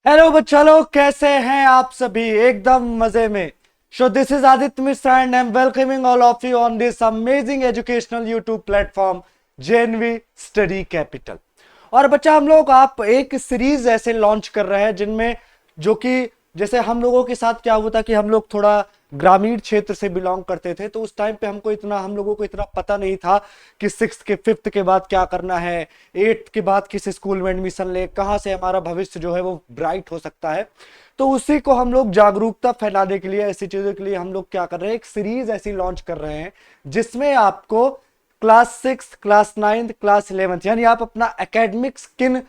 Hello बच्चा लोग, कैसे हैं आप सभी? एकदम मजे में। So this is Aditya Mishra and I am welcoming all of you on this amazing educational YouTube platform JNV study capital. और बच्चा, हम लोग आप एक सीरीज ऐसे लॉन्च कर रहे हैं जिनमें जो कि जैसे हम लोगों के साथ क्या हुआ था कि हम लोग थोड़ा ग्रामीण क्षेत्र से बिलोंग करते थे, तो उस टाइम पे हम लोगों को इतना पता नहीं था कि सिक्स के फिफ्थ के बाद क्या करना है, एट्थ के बाद किस स्कूल में एडमिशन ले, कहाँ से हमारा भविष्य जो है वो ब्राइट हो सकता है। तो उसी को हम लोग जागरूकता फैलाने के लिए, ऐसी चीजों के लिए हम लोग क्या कर रहे हैं, एक सीरीज ऐसी लॉन्च कर रहे हैं जिसमें आपको क्लास 6, क्लास 9, क्लास 11 यानी आप अपना एकेडमिक्स किन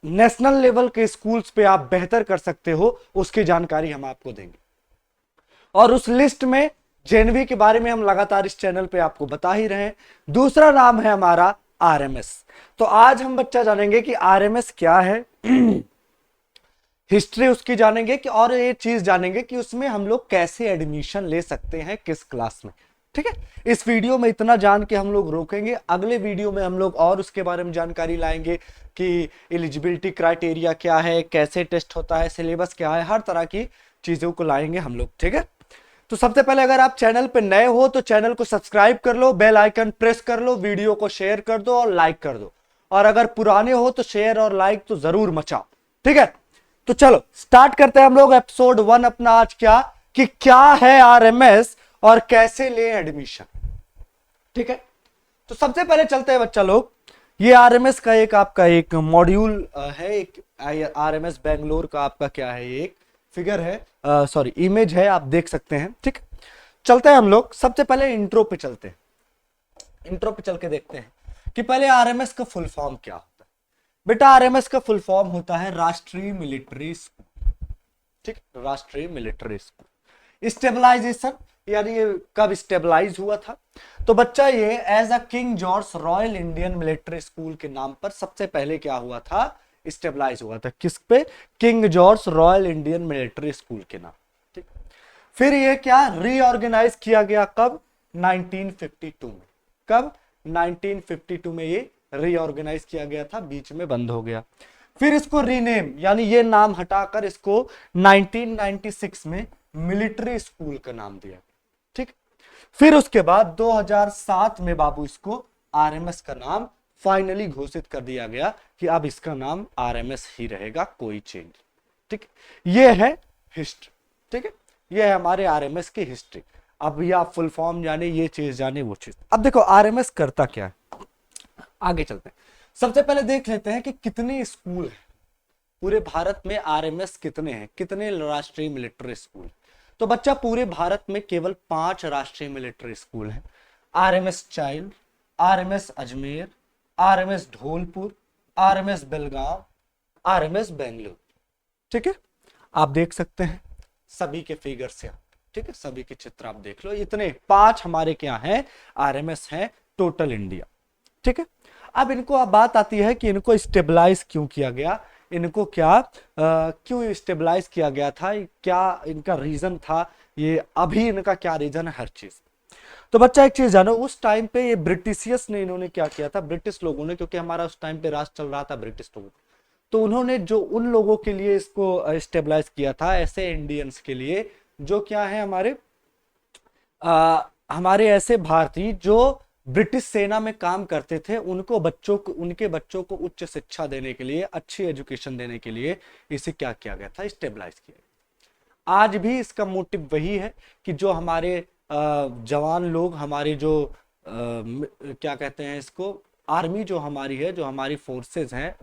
नेशनल लेवल के स्कूल्स पे आप बेहतर कर सकते हो उसकी जानकारी हम आपको देंगे। और उस लिस्ट में जेएनवी के बारे में हम लगातार इस चैनल पे आपको बता ही रहे हैं। दूसरा नाम है हमारा आरएमएस। तो आज हम बच्चा जानेंगे कि आरएमएस क्या है, हिस्ट्री उसकी जानेंगे कि, और ये चीज जानेंगे कि उसमें हम लोग कैसे एडमिशन ले सकते हैं, किस क्लास में। ठीक है, इस वीडियो में इतना जान के हम लोग रोकेंगे। अगले वीडियो में हम लोग और उसके बारे में जानकारी लाएंगे कि एलिजिबिलिटी क्राइटेरिया क्या है, कैसे टेस्ट होता है, सिलेबस क्या है, हर तरह की चीजों को लाएंगे हम लोग। ठीक है, तो सबसे पहले अगर आप चैनल पे नए हो तो चैनल को सब्सक्राइब कर लो, बेल आइकन प्रेस कर लो, वीडियो को शेयर कर दो और लाइक कर दो। और अगर पुराने हो तो शेयर और लाइक तो जरूर मचाओ। ठीक है, तो चलो स्टार्ट करते हैं हम लोग एपिसोड 1 अपना आज क्या है आरएमएस और कैसे ले एडमिशन। ठीक है, तो सबसे पहले चलते हैं बच्चा लोग, ये आरएमएस का एक आपका एक मॉड्यूल है, एक आरएमएस बेंगलोर का आपका क्या है, एक फिगर है, सॉरी इमेज है, आप देख सकते हैं। ठीक, चलते हैं हम लोग सबसे पहले इंट्रो पे चलते हैं। इंट्रो पे चल के देखते हैं कि पहले आरएमएस का फुल फॉर्म क्या होता है। बेटा, आरएमएस का फुल फॉर्म होता है राष्ट्रीय मिलिट्री स्कूल। ठीक, राष्ट्रीय मिलिट्री स्कूल। स्टेबलाइजेशन यानी ये कब स्टेबलाइज हुआ था, तो बच्चा ये as a King George Royal Indian Military School के नाम पर सबसे पहले क्या हुआ था, स्टेबलाइज हुआ था। किस पे? King George Royal Indian Military School के नाम। ठीक, फिर ये क्या रीऑर्गेनाइज किया गया कब? 1952 में। कब? 1952 में ये रीऑर्गेनाइज किया गया था, बीच में बंद हो गया। फिर इसको रीनेम यानी ये नाम हटाकर इसको 1996 में मिलिट्री स्कूल का नाम दिया। ठीक, फिर उसके बाद 2007 में बाबू इसको आरएमएस का नाम फाइनली घोषित कर दिया गया कि अब इसका नाम आरएमएस ही रहेगा, कोई चेंज। ठीक, ये है हिस्ट्री। ठीक है, ये है हमारे आरएमएस की हिस्ट्री। अब ये आप फुल फॉर्म जाने, ये चीज जाने, वो चीज। अब देखो आरएमएस करता क्या है, आगे चलते हैं। सबसे पहले देख लेते हैं कि कितने स्कूल हैं पूरे भारत में, आरएमएस कितने हैं, कितने राष्ट्रीय मिलिट्री स्कूल। तो बच्चा पूरे भारत में केवल 5 राष्ट्रीय मिलिट्री स्कूल हैं। RMS child, RMS Ajmer, RMS Dholpur, RMS Belgaum, RMS Bengaluru. ठीक है, आप देख सकते हैं सभी के फिगर से आप। ठीक है, सभी के चित्र आप देख लो, इतने 5 हमारे क्या हैं, आरएमएस हैं टोटल इंडिया। ठीक है, अब इनको अब बात आती है कि इनको स्टेबलाइज क्यों किया गया, इनको क्या क्यों स्टेबलाइज किया गया था, क्या इनका रीजन था, ये अभी इनका क्या रीजन है, हर चीज। तो बच्चा एक चीज जानो, उस टाइम पे ये ब्रिटिशियस ने, इन्होंने क्या किया था, ब्रिटिश लोगों ने, क्योंकि हमारा उस टाइम पे राज चल रहा था ब्रिटिश लोगों, तो उन्होंने जो उन लोगों के लिए इसको स्टेबलाइज किया था, ऐसे इंडियंस के लिए जो क्या है हमारे ऐसे भारतीय जो ब्रिटिश सेना में काम करते थे, उनके बच्चों को उच्च शिक्षा देने के लिए, अच्छी एजुकेशन देने के लिए इसे क्या किया गया था, स्टेबलाइज किया गया। आज भी इसका मोटिव वही है कि जो हमारे जवान लोग, हमारे जो क्या कहते हैं इसको, आर्मी जो हमारी है, जो हमारी फोर्सेस हैं,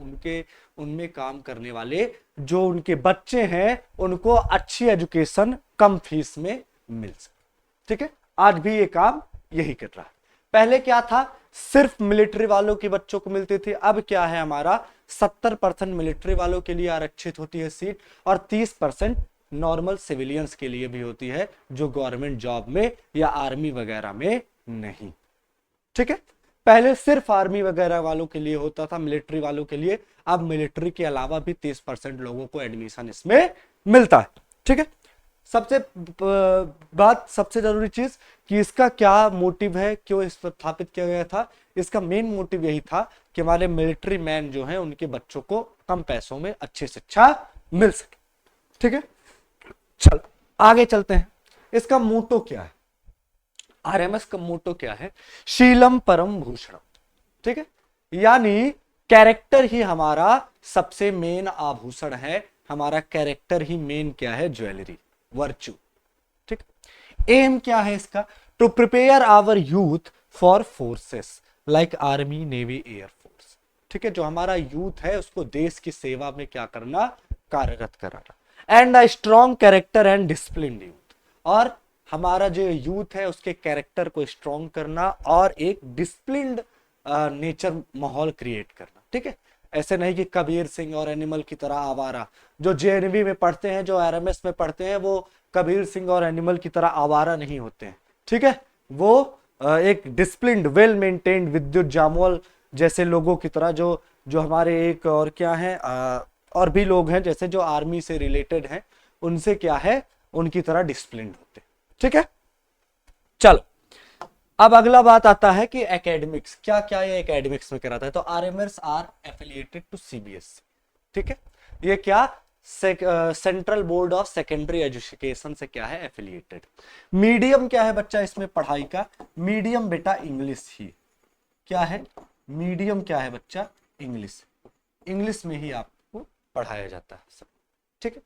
उनमें काम करने वाले जो उनके बच्चे हैं, उनको अच्छी एजुकेशन कम फीस में मिल सके। ठीक है, आज भी ये काम यही कर रहा है। पहले क्या था, सिर्फ मिलिट्री वालों के बच्चों को मिलती थी, अब क्या है हमारा 70% मिलिट्री वालों के लिए आरक्षित होती है सीट, और 30% नॉर्मल सिविलियंस के लिए भी होती है, जो गवर्नमेंट जॉब में या आर्मी वगैरह में नहीं। ठीक है, पहले सिर्फ आर्मी वगैरह वालों के लिए होता था, मिलिट्री वालों के लिए, अब मिलिट्री के अलावा भी 30% लोगों को एडमिशन इसमें मिलता है। ठीक है, सबसे जरूरी चीज कि इसका क्या मोटिव है, क्यों इस पर स्थापित किया गया था। इसका मेन मोटिव यही था कि हमारे मिलिट्री मैन जो हैं, उनके बच्चों को कम पैसों में अच्छी शिक्षा मिल सके। ठीक है, चल आगे चलते हैं। इसका मोटो क्या है, आरएमएस का मोटो क्या है, शीलम परम भूषणम। ठीक है, यानी कैरेक्टर ही हमारा सबसे मेन आभूषण है, हमारा कैरेक्टर ही मेन क्या है, ज्वेलरी, वर्चू। ठीक, एम क्या है इसका, to prepare our youth for forces like army navy air force. ठीक है, जो हमारा यूथ है उसको देश की सेवा में क्या करना, कार्यरत कराना। And a strong character and discipline youth, और हमारा जो यूथ है उसके कैरेक्टर को स्ट्रॉन्ग करना और एक डिसिप्लिन्ड नेचर माहौल क्रिएट करना। ठीक है, ऐसे नहीं कि कबीर सिंह और एनिमल की तरह आवारा, जो जेएनवी में पढ़ते हैं, जो आरएमएस में पढ़ते हैं, वो कबीर सिंह और एनिमल की तरह आवारा नहीं होते हैं। ठीक है, वो एक डिसिप्लिन्ड वेल मेंटेन्ड विद्युत जामवाल जैसे लोगों की तरह, जो जो हमारे एक और क्या है और भी लोग हैं जैसे जो आर्मी से रिलेटेड हैं, उनसे क्या है, उनकी तरह डिसिप्लिन्ड होते हैं। ठीक है, चलो अब अगला बात आता है कि एकेडमिक्स क्या क्या ये एकेडमिक्स में कराता है। तो RMS are affiliated to CBSE. ठीक है, ये क्या, Central Board of Secondary Education से क्या है, एफिलिएटेड। मीडियम क्या है बच्चा इसमें पढ़ाई का, मीडियम बेटा इंग्लिश ही, क्या है मीडियम, क्या है बच्चा, इंग्लिश, इंग्लिश में ही आपको पढ़ाया जाता है सब। ठीक है,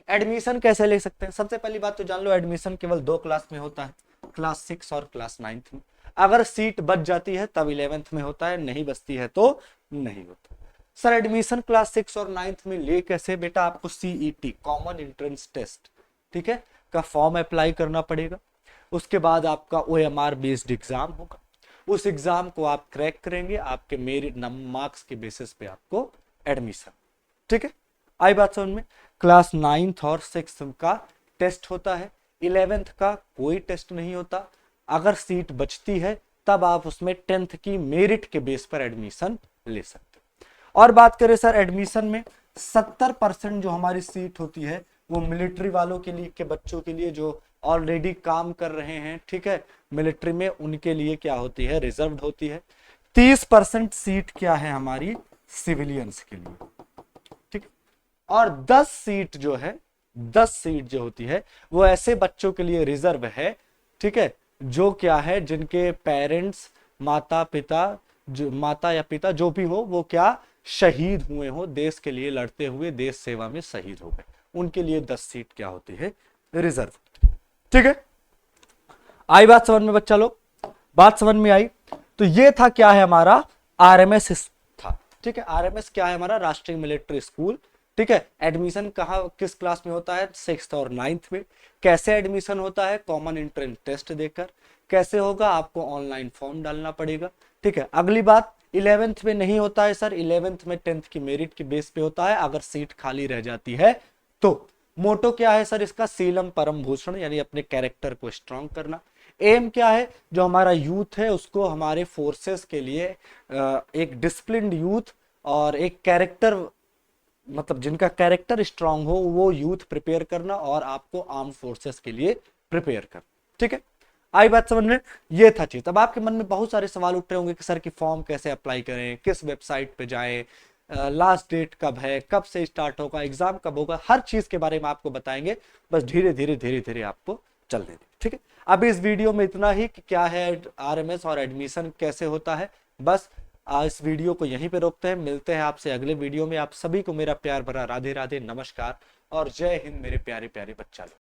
एडमिशन कैसे ले सकते हैं, सबसे पहली बात तो जान लो एडमिशन केवल 2 क्लास में होता है, क्लास 6 और क्लास 9 में। अगर सीट बच जाती है तब 11th में होता है, नहीं बचती है तो नहीं होता। सर एडमिशन क्लास 6 और 9 में ले कैसे, बेटा आपको सीईटी कॉमन एंट्रेंस टेस्ट, ठीक है, का फॉर्म अप्लाई करना पड़ेगा। उसके बाद आपका ओएमआर बेस्ड एग्जाम होगा, उस एग्जाम को आप क्रैक करेंगे, आपके मेरिट मार्क्स के बेसिस पे आपको एडमिशन। ठीक है, आई बात समझ में। क्लास 9th और 6th का टेस्ट होता है, 11th का कोई टेस्ट नहीं होता। अगर सीट बचती है तब आप उसमें 10th की मेरिट के बेस पर एडमिशन ले सकते हैं। और बात करें सर एडमिशन में 70% जो हमारी सीट होती है वो मिलिट्री वालों के लिए, के बच्चों के लिए जो ऑलरेडी काम कर रहे हैं, ठीक है, मिलिट्री में, उनके लिए क्या होती है, रिजर्व्ड होती है। 30% सीट क्या है हमारी, सिविलियंस के लिए। ठीक, और 10 सीट जो है, 10 सीट जो होती है वो ऐसे बच्चों के लिए रिजर्व है, ठीक है, जो क्या है, जिनके पेरेंट्स, माता पिता, जो माता या पिता जो भी हो, वो क्या शहीद हुए हो, देश के लिए लड़ते हुए देश सेवा में शहीद हो गए, उनके लिए 10 सीट क्या होती है, रिजर्व। ठीक है, आई बात समझ में बच्चा लोग, बात समझ में आई। तो ये था क्या है हमारा आरएमएस था। ठीक है, आरएमएस क्या है हमारा, राष्ट्रीय मिलिट्री स्कूल। ठीक है, एडमिशन कहाँ किस क्लास में होता है, 6th और 9th में। कैसे एडमिशन होता है, कॉमन एंट्रेंस टेस्ट देकर। कैसे होगा, आपको ऑनलाइन फॉर्म डालना पड़ेगा। ठीक है, अगली बात 11th में नहीं होता है सर, 11th में 10th की मेरिट के बेस पे होता है, अगर सीट खाली रह जाती है तो। मोटो क्या है सर इसका, सीलम परम भूषण, यानी अपने कैरेक्टर को स्ट्रॉन्ग करना। एम क्या है, जो हमारा यूथ है उसको हमारे फोर्सेस के लिए एक डिसिप्लिन्ड यूथ और एक कैरेक्टर, मतलब जिनका कैरेक्टर स्ट्रांग हो, वो यूथ प्रिपेयर करना और आपको आर्म फोर्सेस के लिए प्रिपेयर करना। ठीक है, आई बात समझ में, ये था चीज। अब आपके मन में बहुत सारे सवाल उठ रहे होंगे कि सर की फॉर्म कैसे अप्लाई करें, किस वेबसाइट पे जाएं, लास्ट डेट कब है, कब से स्टार्ट होगा, एग्जाम कब होगा, हर चीज के बारे में आपको बताएंगे। बस धीरे धीरे धीरे धीरे आपको चलने दें। ठीक है, अभी इस वीडियो में इतना ही कि क्या है आरएमएस और एडमिशन कैसे होता है। बस इस वीडियो को यहीं पे रोकते हैं, मिलते हैं आपसे अगले वीडियो में। आप सभी को मेरा प्यार भरा राधे राधे, नमस्कार और जय हिंद मेरे प्यारे प्यारे बच्चा लोग।